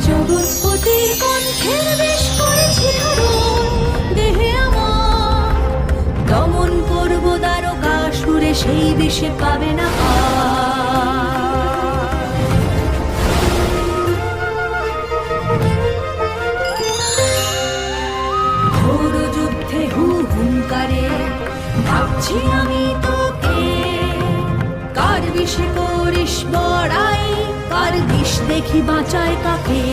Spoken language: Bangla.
জগৎপতির কণ্ঠের বেশ করেছি ধারণ, দেহে আমার দমন করব দারকাসুরে, সেই বিষে পাবে না ঘোর যুদ্ধে হুঙ্কারে ভাবছি আমি তোকে, কার বিষে করিস বড়াই, কার বিষ দেখি বাঁচায় কাকে।